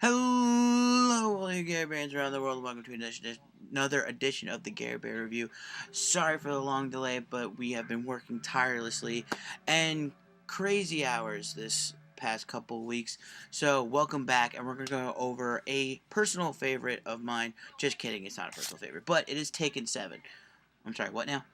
Hello, all you Gary Bears around the world. Welcome to another edition of the Gary Bear Review. Sorry for the long delay, but we have been working tirelessly and crazy hours this past couple of weeks. So, welcome back, and we're going to go over a personal favorite of mine. Just kidding, it's not a personal favorite, but it is Taken 7. I'm sorry, what now?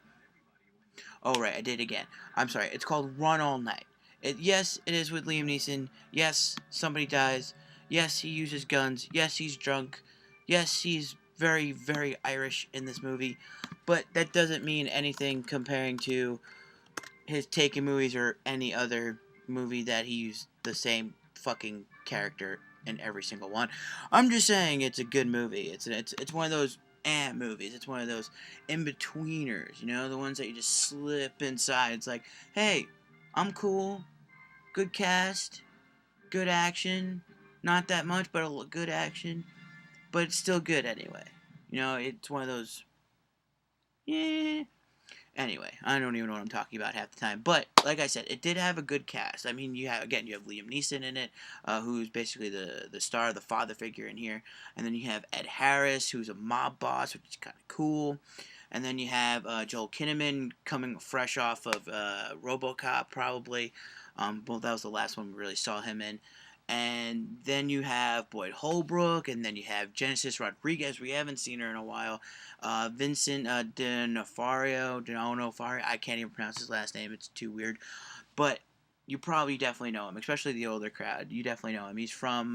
Oh, right, I did it again. I'm sorry, it's called Run All Night. Yes, it is with Liam Neeson. Yes, somebody dies. Yes, he uses guns. Yes, he's drunk. Yes, he's very, very Irish in this movie. But that doesn't mean anything comparing to his Taken movies or any other movie that he used the same fucking character in every single one. I'm just saying it's a good movie. It's one of those movies. It's one of those in betweeners, the ones that you just slip inside. It's like, hey, I'm cool, good cast, good action, not that much, but a good action, but it's still good anyway. It's one of those, yeah. Anyway, I don't even know what I'm talking about half the time. But like I said, it did have a good cast. I mean, you have Liam Neeson in it, who's basically the star, the father figure in here, and then you have Ed Harris, who's a mob boss, which is kind of cool. And then you have Joel Kinnaman coming fresh off of RoboCop, probably. Well, that was the last one we really saw him in. And then you have Boyd Holbrook, and then you have Genesis Rodriguez. We haven't seen her in a while. Vincent D'Onofrio. I can't even pronounce his last name. It's too weird. But you probably definitely know him, especially the older crowd. You definitely know him. He's from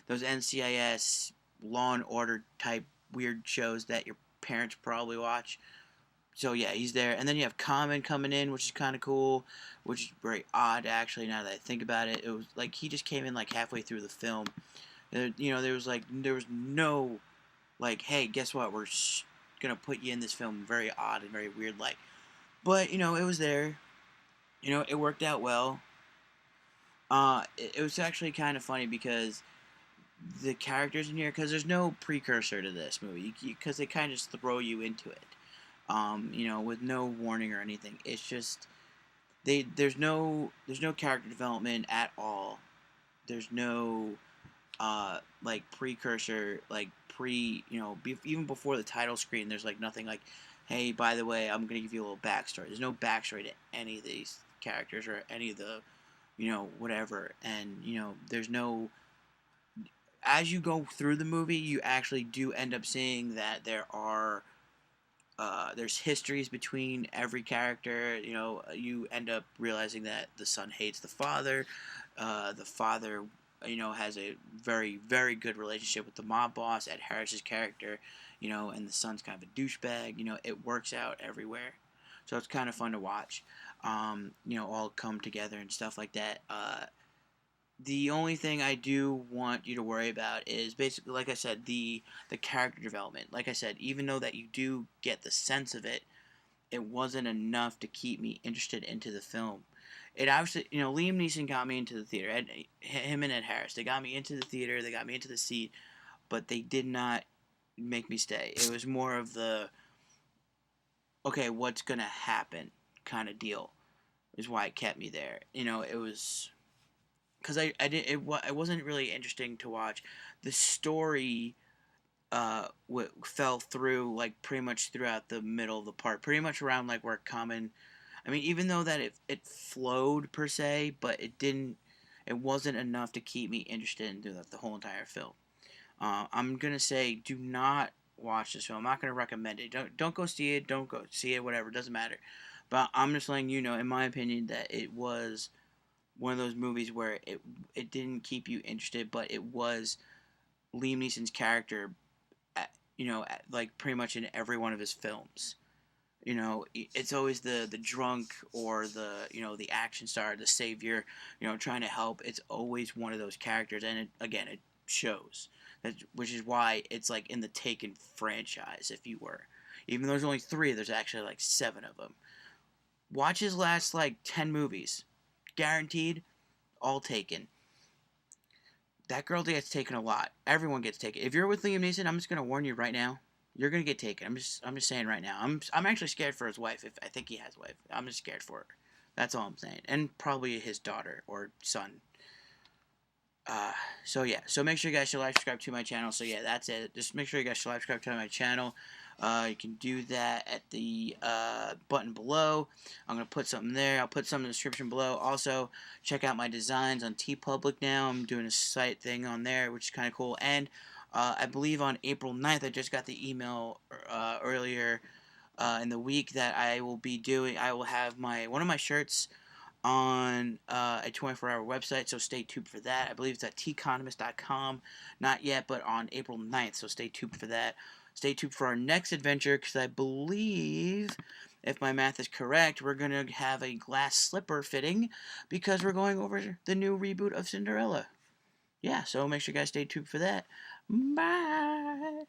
those NCIS Law and Order type weird shows that your parents probably watch. So yeah, he's there, and then you have Common coming in, which is kind of cool, which is very odd actually. Now that I think about it, it was like he just came in like halfway through the film. There was no like, hey, guess what? We're gonna put you in this film very odd and very weird light. But it was there. It worked out well. It was actually kind of funny because the characters in here, because there's no precursor to this movie, because they kind of just throw you into it. With no warning or anything. It's just there's no character development at all. There's no like precursor, like even before the title screen. There's like nothing like, hey, by the way, I'm gonna give you a little backstory. There's no backstory to any of these characters or any of the whatever, and there's no. As you go through the movie, you actually do end up seeing that there's histories between every character. You end up realizing that the son hates the father. The father, has a very, very good relationship with the mob boss, Ed Harris's character, and the son's kind of a douchebag. It works out everywhere. So it's kind of fun to watch, all come together and stuff like that. The only thing I do want you to worry about is basically, like I said, the character development. Like I said, even though that you do get the sense of it, it wasn't enough to keep me interested into the film. It obviously, Liam Neeson got me into the theater. Him and Ed Harris, they got me into the theater. They got me into the seat, but they did not make me stay. It was more of the okay, what's gonna happen kind of deal. Is why it kept me there. It was because I did it wasn't really interesting to watch. The story fell through like pretty much throughout the middle of the part, pretty much around like where Common. I mean, even though that it flowed per se, but it wasn't enough to keep me interested in the whole entire film. I'm gonna say do not watch this film. I'm not gonna recommend it. Don't go see it. Don't go see it. Whatever, it doesn't matter. But I'm just letting you know, in my opinion, that it was one of those movies where it didn't keep you interested, but it was Liam Neeson's character, like pretty much in every one of his films. It's always the drunk or the action star, the savior, trying to help. It's always one of those characters, and it shows. Which is why it's like in the Taken franchise, if you were. Even though there's only 3, there's actually like 7 of them. Watch his last like 10 movies. Guaranteed, all Taken. That girl gets taken a lot. Everyone gets taken. If you're with Liam Neeson, I'm just gonna warn you right now. You're gonna get taken. I'm just saying right now. I'm actually scared for his wife. If I think he has a wife, I'm just scared for her. That's all I'm saying. And probably his daughter or son. Uh, so yeah, so make sure you guys should like, subscribe to my channel. So yeah, that's it. Just make sure you guys should like, subscribe to my channel. You can do that at the button below. I'm gonna put something there. I'll put some in the description below. Also, check out my designs on TeePublic now. I'm doing a site thing on there, which is kind of cool. And I believe on April 9th, I just got the email earlier in the week that I will be doing. I will have one of my shirts on a 24-hour website, so stay tuned for that. I believe it's at teconomist.com. Not yet, but on April 9th, so stay tuned for that. Stay tuned for our next adventure, because I believe, if my math is correct, we're going to have a glass slipper fitting, because we're going over the new reboot of Cinderella. Yeah, so make sure you guys stay tuned for that. Bye!